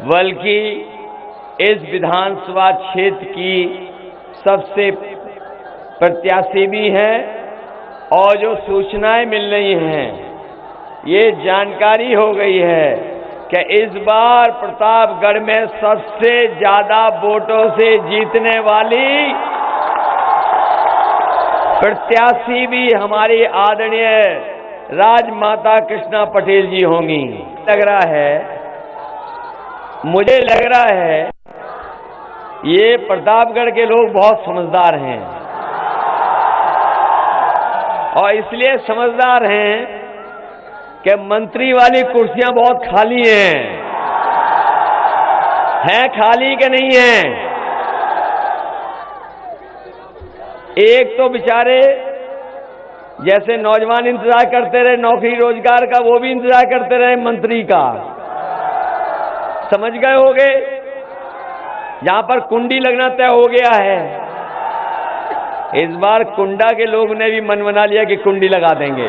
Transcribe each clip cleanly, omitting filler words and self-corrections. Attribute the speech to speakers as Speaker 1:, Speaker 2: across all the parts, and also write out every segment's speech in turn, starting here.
Speaker 1: बल्कि इस विधानसभा क्षेत्र की सबसे प्रत्याशी भी हैं और जो सूचनाएं मिल रही हैं, ये जानकारी हो गई है कि इस बार प्रतापगढ़ में सबसे ज्यादा वोटों से जीतने वाली प्रत्याशी भी हमारी आदरणीय राजमाता कृष्णा पटेल जी होंगी। मुझे लग रहा है ये प्रतापगढ़ के लोग बहुत समझदार हैं और इसलिए समझदार हैं कि मंत्री वाली कुर्सियां बहुत खाली हैं खाली के नहीं हैं। एक तो बेचारे जैसे नौजवान इंतजार करते रहे नौकरी रोजगार का, वो भी इंतजार करते रहे मंत्री का। समझ गए होंगे, जहां पर कुंडी लगना तय हो गया है, इस बार कुंडा के लोग ने भी मन बना लिया कि कुंडी लगा देंगे।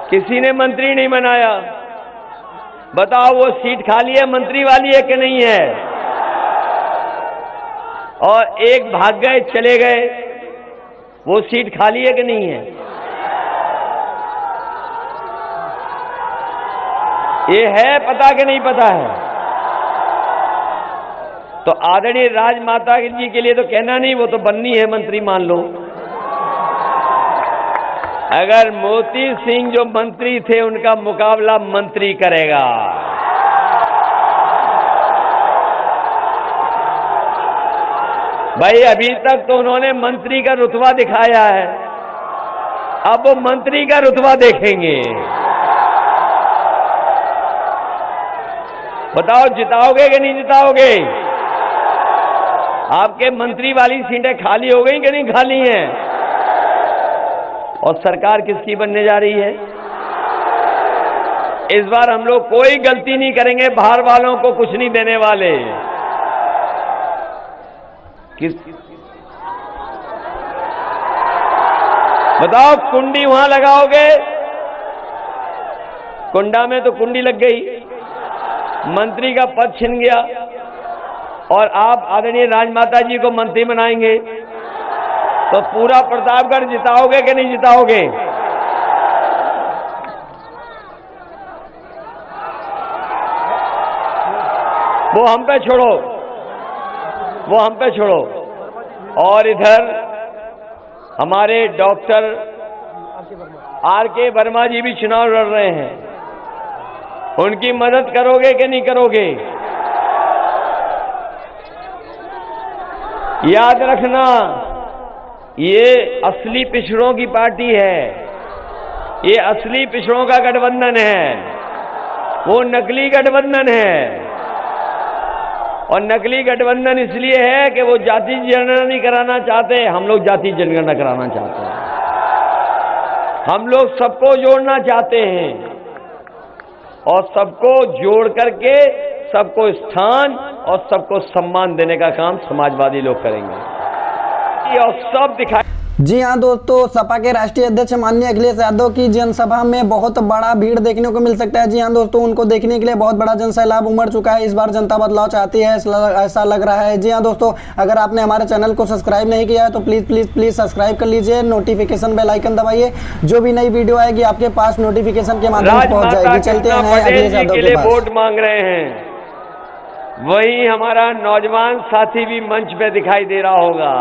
Speaker 1: किसी ने मंत्री नहीं बनाया। बताओ वो सीट खाली है, मंत्री वाली है कि नहीं है? और एक भाग गए, चले गए, वो सीट खाली है कि नहीं है? ये है पता कि नहीं पता है? तो आदरणीय राजमाता जी के लिए तो कहना नहीं, वो तो बननी है मंत्री, मान लो। अगर मोती सिंह जो मंत्री थे उनका मुकाबला मंत्री करेगा। भाई अभी तक तो उन्होंने मंत्री का रुतबा दिखाया है, अब वो मंत्री का रुतबा देखेंगे। बताओ जिताओगे कि नहीं जिताओगे? आपके मंत्री वाली सीटें खाली हो गई कि नहीं खाली हैं? और सरकार किसकी बनने जा रही है? इस बार हम लोग कोई गलती नहीं करेंगे, बाहर वालों को कुछ नहीं देने वाले। बताओ कुंडी वहां लगाओगे? कुंडा में तो कुंडी लग गई, मंत्री का पद छिन गया, और आप आदरणीय राजमाता जी को मंत्री बनाएंगे तो पूरा प्रतापगढ़ जिताओगे कि नहीं जिताओगे? वो हम पे छोड़ो, वो हम पे छोड़ो। और इधर हमारे डॉक्टर आर.के. वर्मा जी भी चुनाव लड़ रहे हैं, उनकी मदद करोगे कि नहीं करोगे? याद रखना, ये असली पिछड़ों की पार्टी है, ये असली पिछड़ों का गठबंधन है, वो नकली गठबंधन है। और नकली गठबंधन इसलिए है कि वो जाति जनगणना नहीं कराना चाहते, हम लोग जाति जनगणना कराना चाहते हैं। हम लोग सबको जोड़ना चाहते हैं और सबको जोड़ करके सबको स्थान और सबको सम्मान देने का काम समाजवादी लोग करेंगे और सब दिखाए।
Speaker 2: जी हाँ दोस्तों, सपा के राष्ट्रीय अध्यक्ष माननीय अखिलेश यादव की जनसभा में बहुत बड़ा भीड़ देखने को मिल सकता है। जी हाँ दोस्तों, उनको देखने के लिए बहुत बड़ा जनसैलाब उमड़ चुका है। इस बार जनता बदलाव चाहती है, ऐसा लग रहा है। जी हाँ दोस्तों, अगर आपने हमारे चैनल को सब्सक्राइब नहीं किया है तो प्लीज सब्सक्राइब कर लीजिए, नोटिफिकेशन बेल आइकन दबाइए, जो भी नई वीडियो आएगी आपके पास नोटिफिकेशन के माध्यम से पहुंच जाएगी। चलते हैं अखिलेश यादव के पास।
Speaker 1: वोट मांग रहे हैं, वही हमारा नौजवान साथी भी मंच पे दिखाई दे रहा होगा।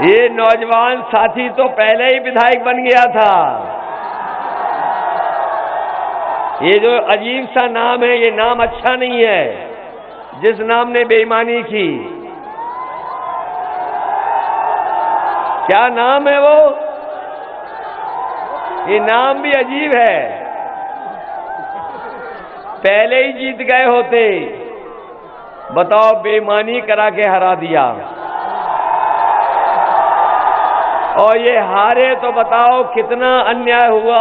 Speaker 1: ये नौजवान साथी तो पहले ही विधायक बन गया था। ये जो अजीब सा नाम है, ये नाम अच्छा नहीं है, जिस नाम ने बेईमानी की। क्या नाम है वो? ये नाम भी अजीब है, पहले ही जीत गए होते। बताओ, बेईमानी करा के हरा दिया और ये हारे तो बताओ कितना अन्याय हुआ,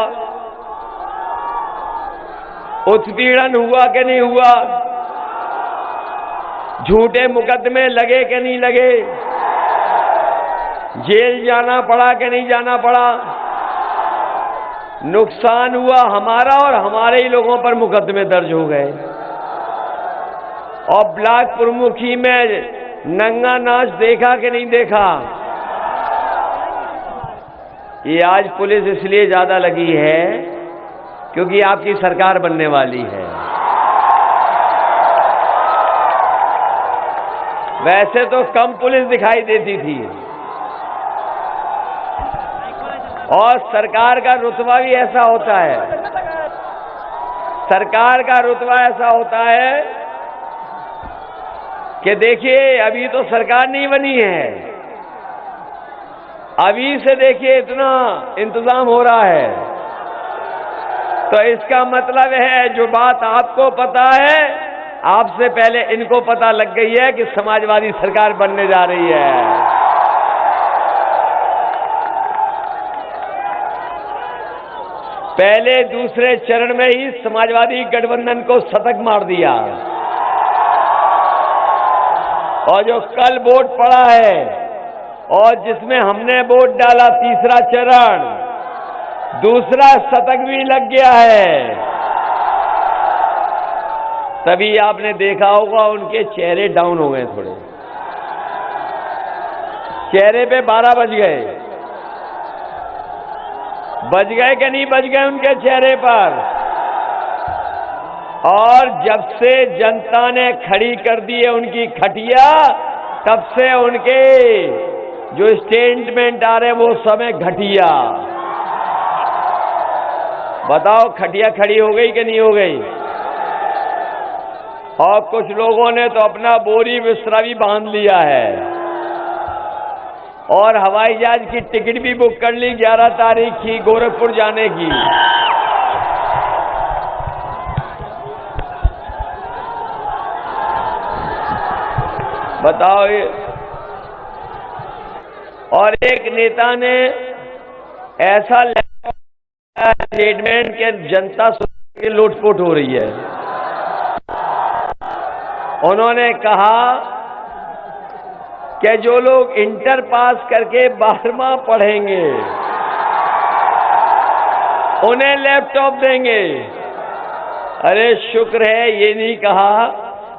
Speaker 1: उत्पीड़न हुआ कि नहीं हुआ, झूठे मुकदमे लगे कि नहीं लगे, जेल जाना पड़ा कि नहीं जाना पड़ा। नुकसान हुआ हमारा और हमारे ही लोगों पर मुकदमे दर्ज हो गए। और ब्लॉक प्रमुखी में नंगा नाच देखा कि नहीं देखा? ये आज पुलिस इसलिए ज्यादा लगी है क्योंकि आपकी सरकार बनने वाली है। वैसे तो कम पुलिस दिखाई देती थी और सरकार का रुतबा भी ऐसा होता है, सरकार का रुतबा ऐसा होता है कि देखिए अभी तो सरकार नहीं बनी है, अभी से देखिए इतना इंतजाम हो रहा है, तो इसका मतलब है जो बात आपको पता है आपसे पहले इनको पता लग गई है कि समाजवादी सरकार बनने जा रही है। पहले दूसरे चरण में ही समाजवादी गठबंधन को शतक मार दिया और जो कल वोट पड़ा है और जिसमें हमने वोट डाला तीसरा चरण, दूसरा शतक भी लग गया है। तभी आपने देखा होगा उनके चेहरे डाउन हो गए, थोड़े चेहरे पे 12 बज गए। बज गए कि नहीं बज गए उनके चेहरे पर? और जब से जनता ने खड़ी कर दी है उनकी खटिया, तब से उनके जो स्टेटमेंट आ रहे वो समय घटिया। बताओ खटिया खड़ी हो गई कि नहीं हो गई? और कुछ लोगों ने तो अपना बोरी बिस्तरा भी बांध लिया है और हवाई जहाज की टिकट भी बुक कर ली 11 तारीख की गोरखपुर जाने की। बताओ ये। और एक नेता ने ऐसा स्टेटमेंट के जनता की लूटपुट हो रही है। उन्होंने कहा कि जो लोग इंटर पास करके 12वां पढ़ेंगे उन्हें लैपटॉप देंगे। अरे शुक्र है ये नहीं कहा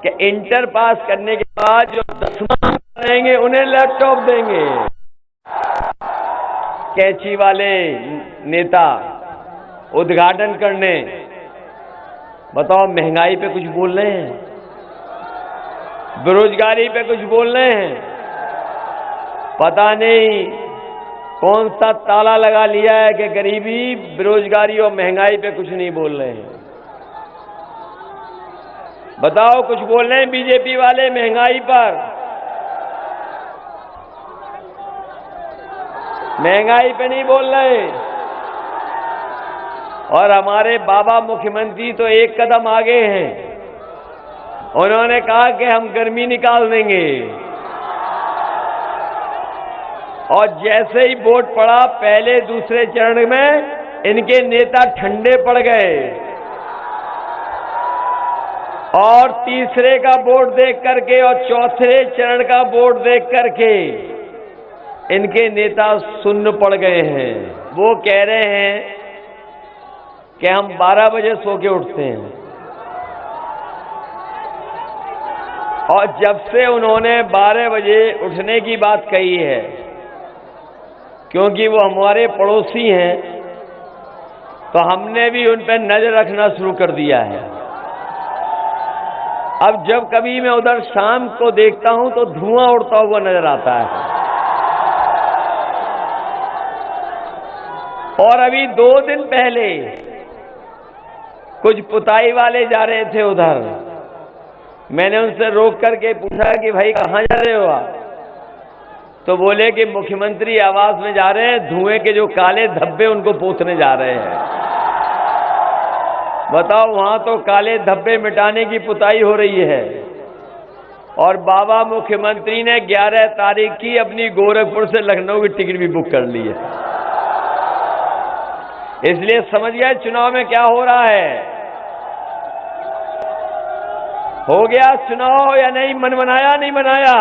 Speaker 1: कि इंटर पास करने के बाद जो 10वां पढ़ेंगे उन्हें लैपटॉप देंगे। कैंची वाले नेता उद्घाटन करने, बताओ महंगाई पे कुछ बोल रहे हैं, बेरोजगारी पे कुछ बोल रहे हैं, पता नहीं कौन सा ताला लगा लिया है कि गरीबी, बेरोजगारी और महंगाई पे कुछ नहीं बोल रहे हैं। बताओ कुछ बोल रहे हैं बीजेपी वाले महंगाई पर? महंगाई पे नहीं बोल रहे। और हमारे बाबा मुख्यमंत्री तो एक कदम आगे हैं, उन्होंने कहा कि हम गर्मी निकाल देंगे। और जैसे ही वोट पड़ा पहले दूसरे चरण में इनके नेता ठंडे पड़ गए और तीसरे का वोट देख करके और चौथे चरण का वोट देख करके इनके नेता सुन्न पड़ गए हैं। वो कह रहे हैं कि हम 12 बजे सो के उठते हैं। और जब से उन्होंने 12 बजे उठने की बात कही है, क्योंकि वो हमारे पड़ोसी हैं, तो हमने भी उन पर नजर रखना शुरू कर दिया है। अब जब कभी मैं उधर शाम को देखता हूं तो धुआं उड़ता हुआ नजर आता है। और अभी 2 दिन पहले कुछ पुताई वाले जा रहे थे उधर, मैंने उनसे रोक करके पूछा कि भाई कहां जा रहे हो आप? तो बोले कि मुख्यमंत्री आवास में जा रहे हैं, धुएं के जो काले धब्बे उनको पोंछने जा रहे हैं। बताओ वहां तो काले धब्बे मिटाने की पुताई हो रही है और बाबा मुख्यमंत्री ने 11 तारीख की अपनी गोरखपुर से लखनऊ की टिकट भी बुक कर ली है। इसलिए समझ गए चुनाव में क्या हो रहा है। हो गया चुनाव या नहीं? मन बनाया नहीं बनाया?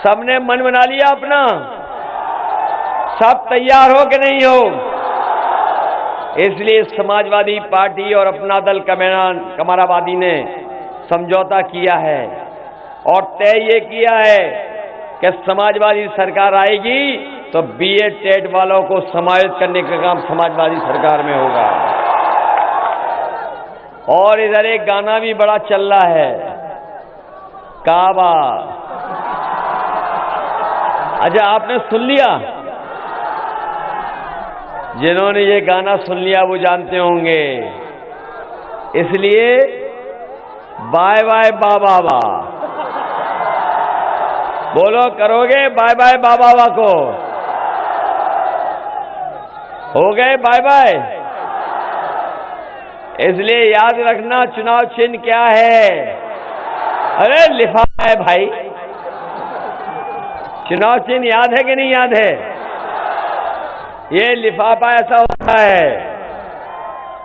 Speaker 1: सबने मन बना लिया अपना? सब तैयार हो कि नहीं हो? इसलिए समाजवादी पार्टी और अपना दल कमराबादी ने समझौता किया है और तय ये किया है कि समाजवादी सरकार आएगी तो बीएड टेट वालों को समायोजित करने का काम समाजवादी सरकार में होगा। और इधर एक गाना भी बड़ा चल रहा है, काबा। अच्छा, आपने सुन लिया? जिन्होंने ये गाना सुन लिया वो जानते होंगे। इसलिए बाय बाय बाबा बा, बोलो करोगे बाय बाय बाबा बा को? हो गए बाय बाय। इसलिए याद रखना चुनाव चिन्ह क्या है। अरे लिफाफा है भाई। चुनाव चिन्ह याद है कि नहीं याद है? ये लिफाफा ऐसा होता है।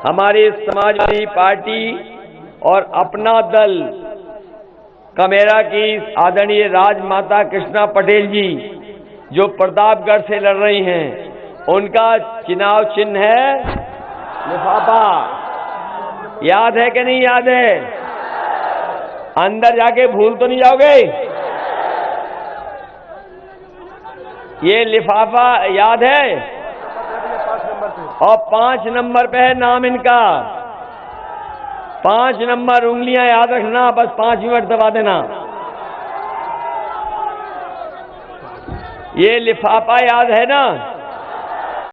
Speaker 1: हमारी समाजवादी पार्टी और अपना दल कमेरा की आदरणीय राजमाता कृष्णा पटेल जी जो प्रतापगढ़ से लड़ रही हैं, उनका चुनाव चिन्ह है लिफाफा। याद है कि नहीं याद है? अंदर जाके भूल तो नहीं जाओगे? ये लिफाफा याद है? और 5 नंबर पे है नाम इनका। 5 नंबर उंगलियां याद रखना, बस 5 मिनट दबा देना। ये लिफाफा याद है ना?